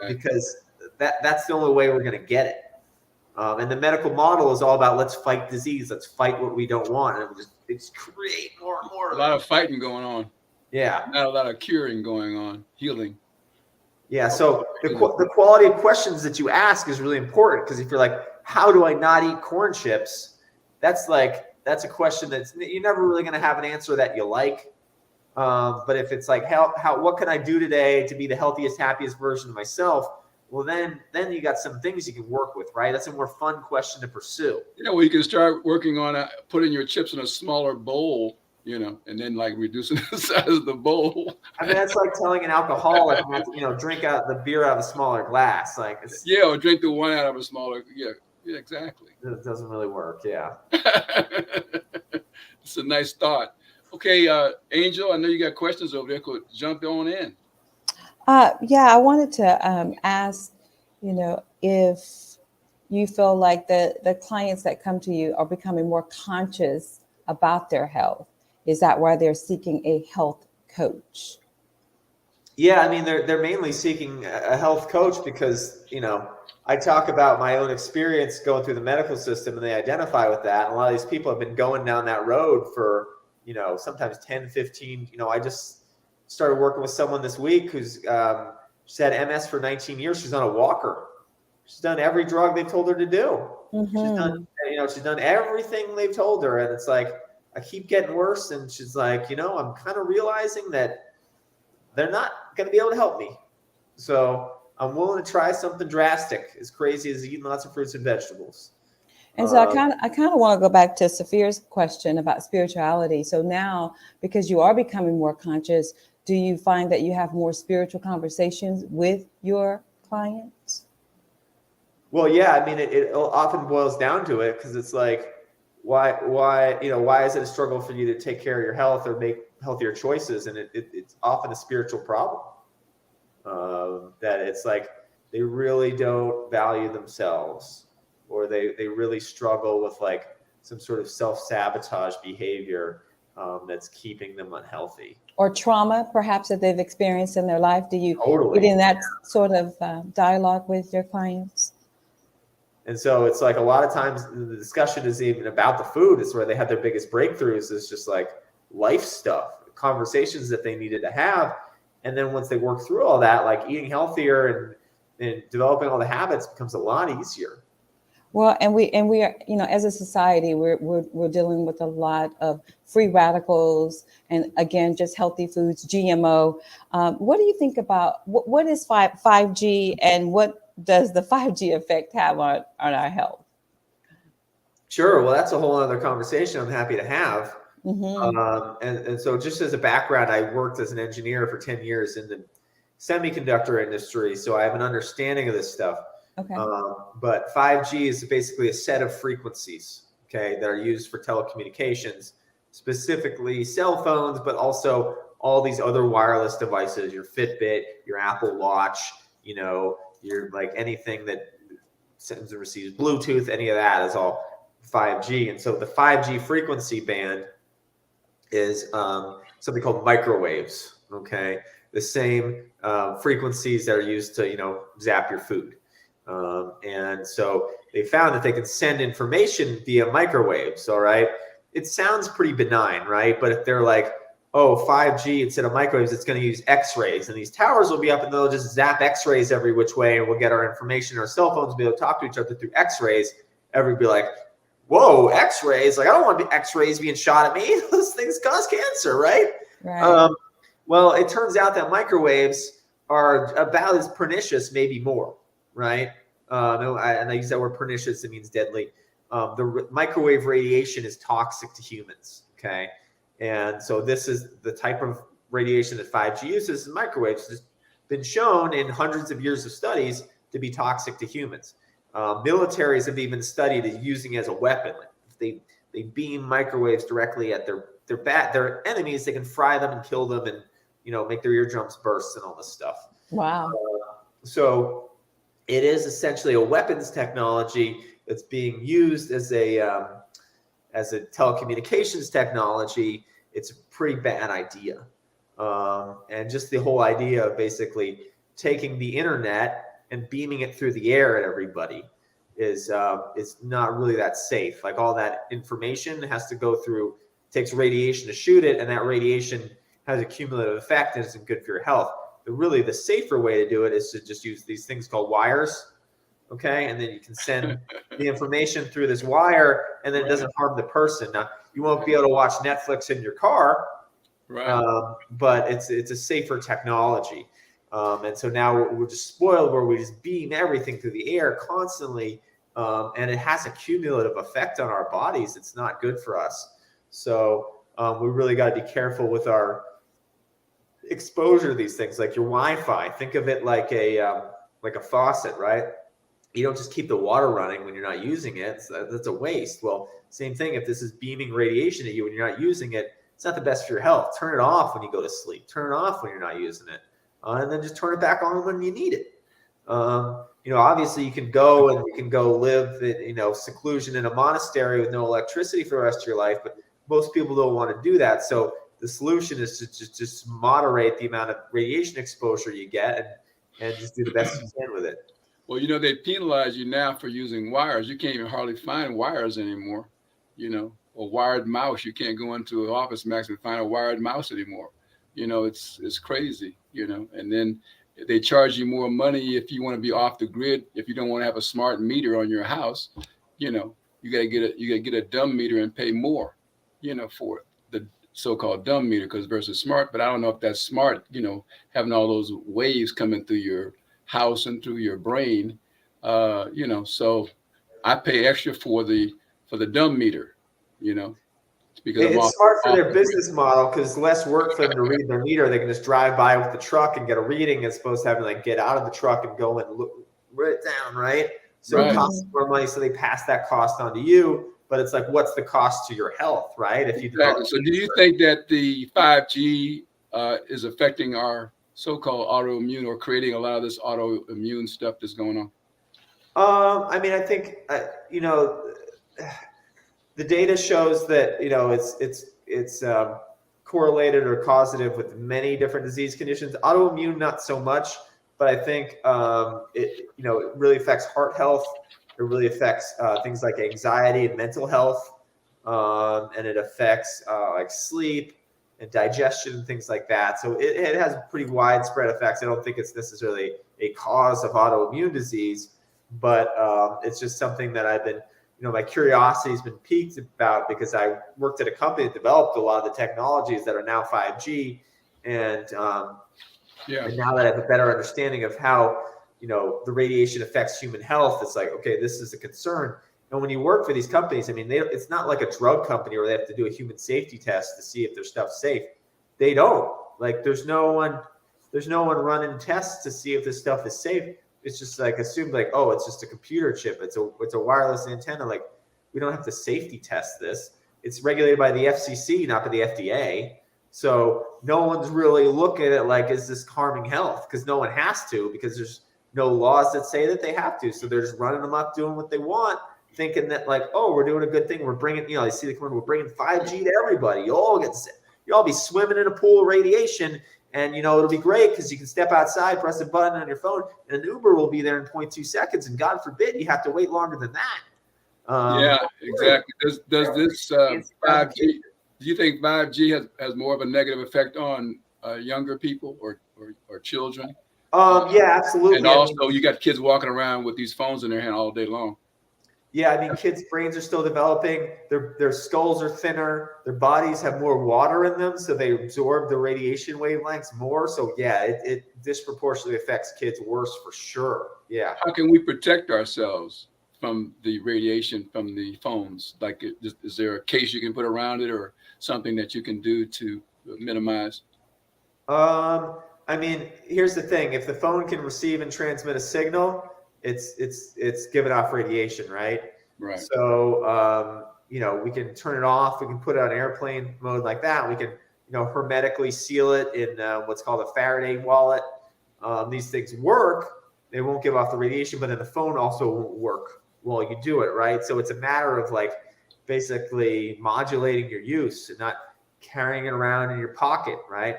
because that's the only way we're going to get it. And the medical model is all about let's fight disease. Let's fight what we don't want. And it's create more and more. A lot of fighting going on. Yeah. Not a lot of curing going on, healing. Yeah. So the quality of questions that you ask is really important, because if you're like, how do I not eat corn chips? That's a question you're never really going to have an answer that you like. But if it's like, what can I do today to be the healthiest, happiest version of myself? Well, then you got some things you can work with, right? That's a more fun question to pursue. Well, you can start working on putting your chips in a smaller bowl, and then like reducing the size of the bowl. I mean, that's like telling an alcoholic, drink out the beer out of a smaller glass. Like, or drink the wine out of a smaller. Yeah, exactly. It doesn't really work. Yeah. It's a nice thought. Okay, Angel, I know you got questions over there. Could jump on in. I wanted to ask, if you feel like the clients that come to you are becoming more conscious about their health. Is that why they're seeking a health coach? Yeah, I mean, they're mainly seeking a health coach because, I talk about my own experience going through the medical system, and they identify with that. And a lot of these people have been going down that road for, sometimes 10, 15. I just started working with someone this week who's she's had MS for 19 years. She's on a walker. She's done every drug they've told her to do. Mm-hmm. She's done everything they've told her. And it's like, I keep getting worse. And she's like, I'm kind of realizing that they're not going to be able to help me. So I'm willing to try something drastic, as crazy as eating lots of fruits and vegetables. And so I kind of want to go back to Saphir's question about spirituality. So now, because you are becoming more conscious, do you find that you have more spiritual conversations with your clients? Well, yeah, I mean, it often boils down to it, because it's like, why is it a struggle for you to take care of your health or make healthier choices? And it's often a spiritual problem. That it's like they really don't value themselves, or they really struggle with like some sort of self-sabotage behavior that's keeping them unhealthy. Or trauma, perhaps, that they've experienced in their life. Do you totally get in that sort of dialogue with your clients? And so it's like a lot of times the discussion is even about the food. It's where they have their biggest breakthroughs, is just like life stuff, conversations that they needed to have. And then once they work through all that, like eating healthier and developing all the habits becomes a lot easier. Well, and we are, you know, as a society, we're dealing with a lot of free radicals, and again, just healthy foods, GMO. What do you think about what is 5G, and what does the 5G effect have on our health? Sure. Well, that's a whole other conversation I'm happy to have. Mm-hmm. And so just as a background, I worked as an engineer for 10 years in the semiconductor industry, so I have an understanding of this stuff. Okay. But 5G is basically a set of frequencies, okay, that are used for telecommunications, specifically cell phones, but also all these other wireless devices, your Fitbit, your Apple Watch, you know, your like anything that sends and receives Bluetooth, any of that is all 5G. And so the 5G frequency band is something called microwaves, okay? The same frequencies that are used to, you know, zap your food. And so they found that they can send information via microwaves, all right? It sounds pretty benign, right? But if they're like, oh, 5G instead of microwaves, it's going to use X-rays. And these towers will be up and they'll just zap X-rays every which way, and we'll get our information. Our cell phones will be able to talk to each other through X-rays. Everybody be like, whoa, X-rays? Like, I don't want X-rays being shot at me. Those things cause cancer, right? Right. Well, it turns out that microwaves are about as pernicious, maybe more, right? And I use that word pernicious, it means deadly. The microwave radiation is toxic to humans, okay? And so this is the type of radiation that 5G uses, and microwaves has been shown in hundreds of years of studies to be toxic to humans. Militaries have even studied it using as a weapon. Like if they beam microwaves directly at their enemies, they can fry them and kill them, and you know, make their eardrums burst and all this stuff. Wow. So it is essentially a weapons technology that's being used as a telecommunications technology. It's a pretty bad idea. And just the whole idea of basically taking the internet and beaming it through the air at everybody is not really that safe. Like all that information has to go through, takes radiation to shoot it, and that radiation has a cumulative effect and isn't good for your health. But really the safer way to do it is to just use these things called wires. Okay. And then you can send the information through this wire, and then it doesn't harm the person. Now, you won't be able to watch Netflix in your car, right? But it's a safer technology. And so now we're just spoiled where we just beam everything through the air constantly. And it has a cumulative effect on our bodies. It's not good for us. So we really got to be careful with our exposure to these things, like your Wi-Fi. Think of it like a faucet, right? You don't just keep the water running when you're not using it. So that's a waste. Well, same thing. If this is beaming radiation at you when you're not using it, it's not the best for your health. Turn it off when you go to sleep. Turn it off when you're not using it, and then just turn it back on when you need it. You know, obviously you can go live in, you know, seclusion in a monastery with no electricity for the rest of your life, but most people don't want to do that. So the solution is to just moderate the amount of radiation exposure you get and just do the best you can with it. Well, you know, they penalize you now for using wires. You can't even hardly find wires anymore. You know, a wired mouse. You can't go into an Office Max and find a wired mouse anymore. You know, it's crazy, you know. And then they charge you more money if you want to be off the grid. If you don't want to have a smart meter on your house, you know, you gotta get a dumb meter and pay more, you know, for it. The so-called dumb meter, because versus smart. But I don't know if that's smart, you know, having all those waves coming through your house and through your brain, you know. So I pay extra for the dumb meter, you know, because it's smart for their business model, because less work for them to read their meter. They can just drive by with the truck and get a reading, as opposed to having to like get out of the truck and go and write it down, right? So It costs more money, so they pass that cost on to you. But it's like, what's the cost to your health, right? If you So do you think that the 5G is affecting our so-called autoimmune, or creating a lot of this autoimmune stuff that's going on? I mean, I think you know, the data shows that, you know, it's correlated or causative with many different disease conditions. Autoimmune, not so much, but I think it really affects heart health. It really affects things like anxiety and mental health, and it affects like sleep and digestion and things like that. So it has pretty widespread effects. I don't think it's necessarily a cause of autoimmune disease. but it's just something that I've been, my curiosity has been piqued about, because I worked at a company that developed a lot of the technologies that are now 5G. And and now that I have a better understanding of how, the radiation affects human health, it's like, okay, this is a concern. And when you work for these companies, I mean, it's not like a drug company where they have to do a human safety test to see if their stuff's safe. They don't. Like, there's no one running tests to see if this stuff is safe. It's just like assumed like, oh, it's just a computer chip. It's a wireless antenna. Like, we don't have to safety test this. It's regulated by the FCC, not by the FDA. So no one's really looking at it like, is this harming health? Because no one has to, because there's no laws that say that they have to. So they're just running them up, doing what they want, thinking that like, oh, we're doing a good thing. We're bringing, you see the commercial, we're bringing 5G to everybody. You'll all be swimming in a pool of radiation. And, it'll be great because you can step outside, press a button on your phone, and an Uber will be there in 0.2 seconds. And God forbid you have to wait longer than that. Yeah, exactly. Does this 5G, do you think 5G has more of a negative effect on younger people or children? Yeah, absolutely. And also, you got kids walking around with these phones in their hand all day long. Yeah, I mean, kids' brains are still developing. Their skulls are thinner. Their bodies have more water in them, so they absorb the radiation wavelengths more. So, yeah, it disproportionately affects kids worse for sure. Yeah. How can we protect ourselves from the radiation from the phones? Like, is there a case you can put around it or something that you can do to minimize? I mean, here's the thing. If the phone can receive and transmit a signal, it's giving off radiation, right? Right. So, we can turn it off. We can put it on airplane mode like that. We can, hermetically seal it in what's called a Faraday wallet. These things work. They won't give off the radiation, but then the phone also won't work while you do it, right? So it's a matter of like basically modulating your use and not carrying it around in your pocket, right?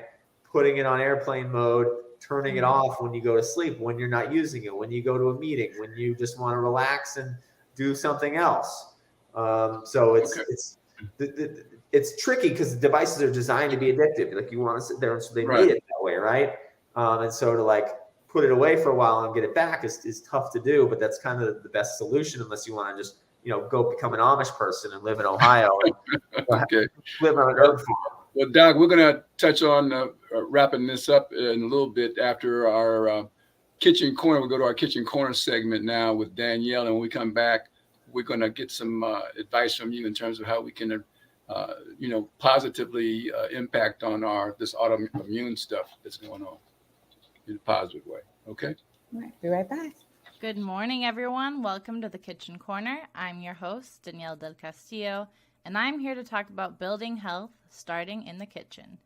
Putting it on airplane mode, turning it off when you go to sleep, when you're not using it, when you go to a meeting, when you just want to relax and do something else. So it's tricky because the devices are designed to be addictive. Like, you want to sit there, and so they made it that way, right? And so to like put it away for a while and get it back is tough to do, but that's kind of the best solution, unless you want to just go become an Amish person and live in Ohio and live on an herb farm. Well, Doc, we're going to touch on wrapping this up in a little bit after our kitchen corner. We'll go to our kitchen corner segment now with Danielle. And when we come back, we're going to get some advice from you in terms of how we can, positively impact on this autoimmune stuff that's going on in a positive way. Okay? All right. Be right back. Good morning, everyone. Welcome to the Kitchen Corner. I'm your host, Danielle Del Castillo, and I'm here to talk about building health starting in the kitchen.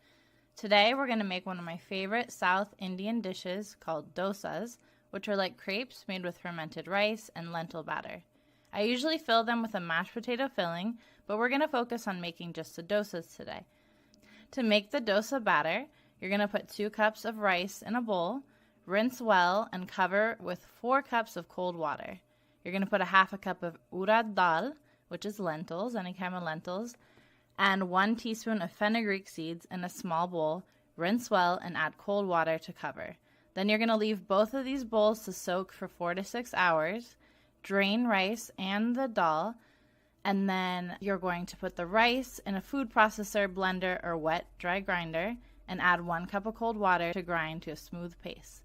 Today, we're going to make one of my favorite South Indian dishes called dosas, which are like crepes made with fermented rice and lentil batter. I usually fill them with a mashed potato filling, but we're going to focus on making just the dosas today. To make the dosa batter, you're going to put 2 cups of rice in a bowl, rinse well, and cover with 4 cups of cold water. You're going to put a half a cup of urad dal, which is lentils, any kind of lentils, and 1 teaspoon of fenugreek seeds in a small bowl. Rinse well and add cold water to cover. Then you're going to leave both of these bowls to soak for 4 to 6 hours. Drain rice and the dal, and then you're going to put the rice in a food processor, blender, or wet dry grinder, and add 1 cup of cold water to grind to a smooth paste.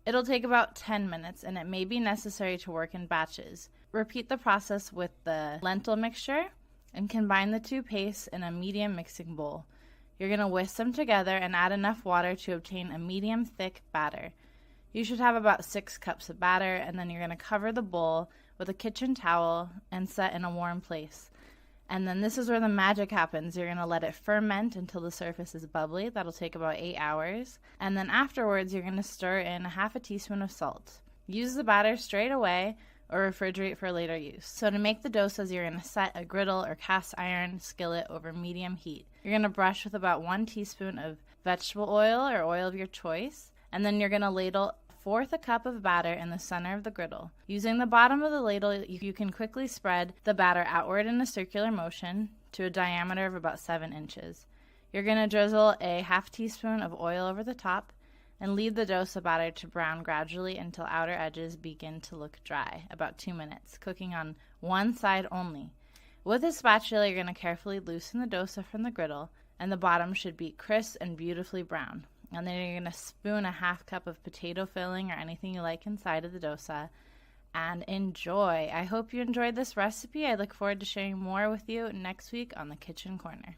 It'll take about 10 minutes, and it may be necessary to work in batches. Repeat the process with the lentil mixture and combine the 2 pastes in a medium mixing bowl. You're going to whisk them together and add enough water to obtain a medium thick batter. You should have about 6 cups of batter, and then you're going to cover the bowl with a kitchen towel and set in a warm place. And then this is where the magic happens. You're going to let it ferment until the surface is bubbly. That'll take about 8 hours. And then afterwards, you're going to stir in a half a teaspoon of salt. Use the batter straight away or refrigerate for later use. So to make the dosas, you're going to set a griddle or cast iron skillet over medium heat. You're going to brush with about 1 teaspoon of vegetable oil or oil of your choice. And then you're going to ladle 1/4 a cup of batter in the center of the griddle. Using the bottom of the ladle, you can quickly spread the batter outward in a circular motion to a diameter of about 7 inches. You're going to drizzle a half teaspoon of oil over the top, and leave the dosa batter to brown gradually until outer edges begin to look dry, about 2 minutes, cooking on one side only. With a spatula, you're going to carefully loosen the dosa from the griddle, and the bottom should be crisp and beautifully brown. And then you're going to spoon a half cup of potato filling or anything you like inside of the dosa and enjoy. I hope you enjoyed this recipe. I look forward to sharing more with you next week on the Kitchen Corner.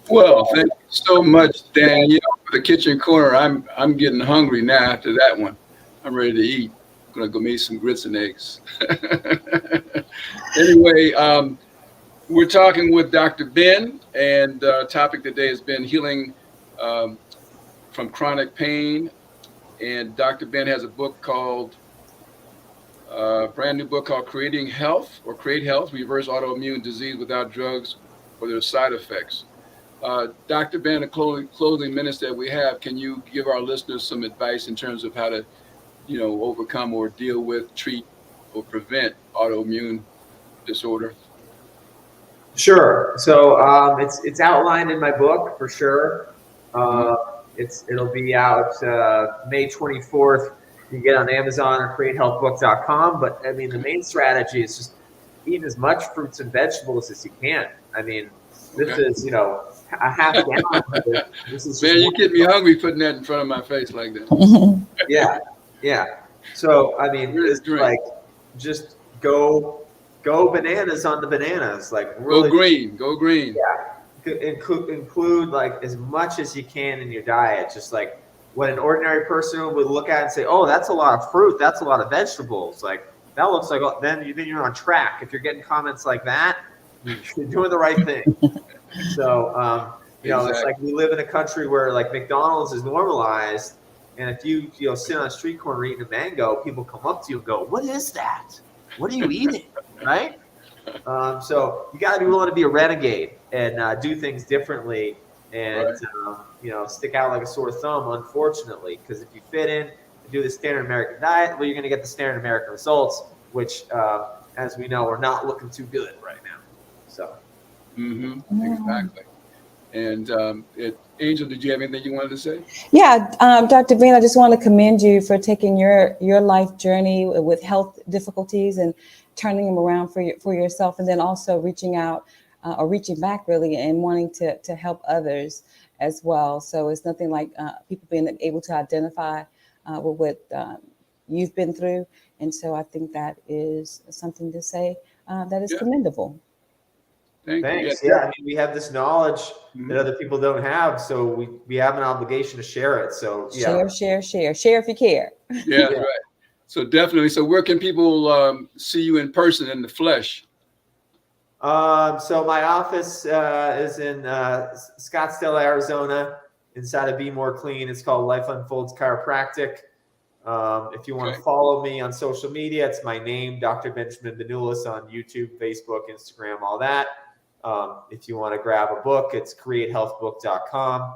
Well, thank you so much, Dan. You know, for the Kitchen Corner, I'm getting hungry now after that one. I'm ready to eat. I'm gonna go make some grits and eggs. Anyway, we're talking with Dr. Ben, and topic today has been healing from chronic pain. And Dr. Ben has a book called, brand new book called Creating Health, or Create Health, Reverse Autoimmune Disease Without Drugs or Their Side Effects. Dr. Ben, the closing minutes that we have, can you give our listeners some advice in terms of how to, overcome or deal with, treat, or prevent autoimmune disorder? Sure. So it's outlined in my book for sure. It'll be out May 24th. You can get it on Amazon or createhealthbook.com. But I mean, the main strategy is just eat as much fruits and vegetables as you can. I mean, this is, a half gallon of it. This is Man, you get me hungry putting that in front of my face like that. Yeah. So I mean, it's like just go bananas on the bananas. Like really, go green. Yeah. Include like as much as you can in your diet. Just like what an ordinary person would look at and say, "Oh, that's a lot of fruit. That's a lot of vegetables." Like that looks like then you're on track. If you're getting comments like that, you're doing the right thing. So Exactly. it's like we live in a country where like McDonald's is normalized, and if you sit on a street corner eating a mango, people come up to you and go, "What is that? What are you eating?" Right? So you got to be willing to be a renegade and do things differently, and stick out like a sore thumb. Unfortunately, because if you fit in and do the standard American diet, well, you're going to get the standard American results, which, as we know, are not looking too good right now. So. Exactly. And Angel, did you have anything you wanted to say? Yeah, Dr. Ben, I just want to commend you for taking your life journey with health difficulties and turning them around for yourself, and then also reaching out or reaching back really and wanting to help others as well. So it's nothing like people being able to identify with what you've been through. And so I think that is something to say that is commendable. Thanks. Yeah, I mean, we have this knowledge that other people don't have, so we have an obligation to share it. So share if you care. Yeah, right. So definitely. So where can people see you in person, in the flesh? So my office is in Scottsdale, Arizona, inside of Be More Clean. It's called Life Unfolds Chiropractic. If you want to follow me on social media, it's my name, Dr. Benjamin Benulis, on YouTube, Facebook, Instagram, all that. If you want to grab a book, it's createhealthbook.com.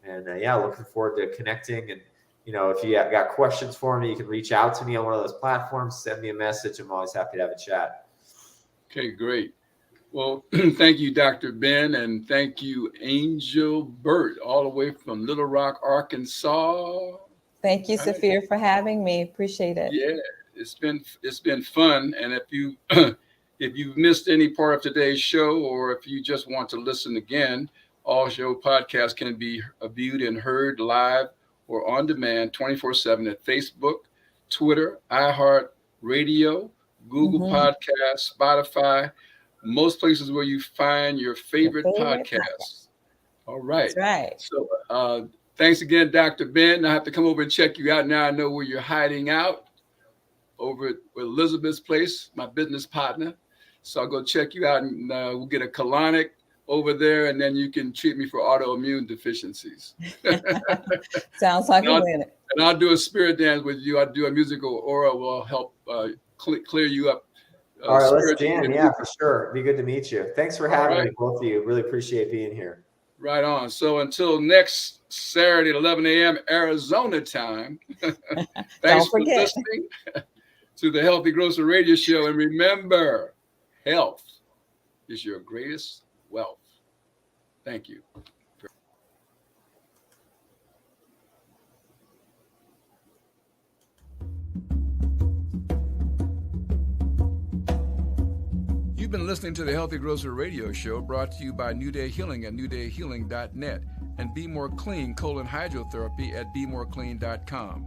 Looking forward to connecting. And, if you got questions for me, you can reach out to me on one of those platforms, send me a message. I'm always happy to have a chat. Okay, great. Well, thank you, Dr. Ben, and thank you, Angel Burt, all the way from Little Rock, Arkansas. Thank you, Saphir, for having me. Appreciate it. Yeah, it's been fun. And if you if you've missed any part of today's show, or if you just want to listen again, all show podcasts can be viewed and heard live or on demand 24/7 at Facebook, Twitter, iHeartRadio, Google Podcasts, Spotify, most places where you find your favorite podcasts. All right. That's right. So thanks again, Dr. Ben. I have to come over and check you out. Now I know where you're hiding out, over at Elizabeth's place, my business partner. So I'll go check you out, and we'll get a colonic over there, and then you can treat me for autoimmune deficiencies. Sounds like a winner. And I'll do a spirit dance with you. I'll do a musical aura will help clear you up. All right, let's jam. Yeah, for sure. It'd be good to meet you. Thanks for having me, both of you. Really appreciate being here. Right on. So until next Saturday at 11 a.m. Arizona time, thanks for listening to the Healthy Grocer Radio Show. And remember, health is your greatest wealth. Thank you. You've been listening to the Healthy Grocer Radio Show, brought to you by New Day Healing at newdayhealing.net and Be More Clean colon hydrotherapy at bemoreclean.com.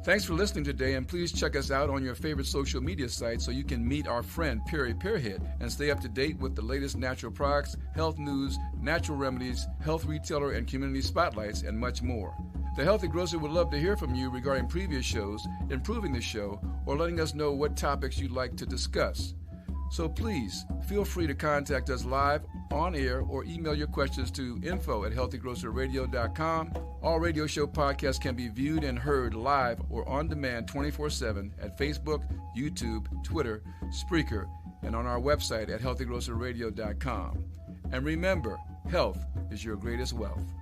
Thanks for listening today, and please check us out on your favorite social media sites so you can meet our friend Perry Pearhead and stay up to date with the latest natural products, health news, natural remedies, health retailer and community spotlights, and much more. The Healthy Grocer would love to hear from you regarding previous shows, improving the show, or letting us know what topics you'd like to discuss. So please feel free to contact us live, on air, or email your questions to info@healthygrocerradio.com. All radio show podcasts can be viewed and heard live or on demand 24/7 at Facebook, YouTube, Twitter, Spreaker, and on our website at healthygrocerradio.com. And remember, health is your greatest wealth.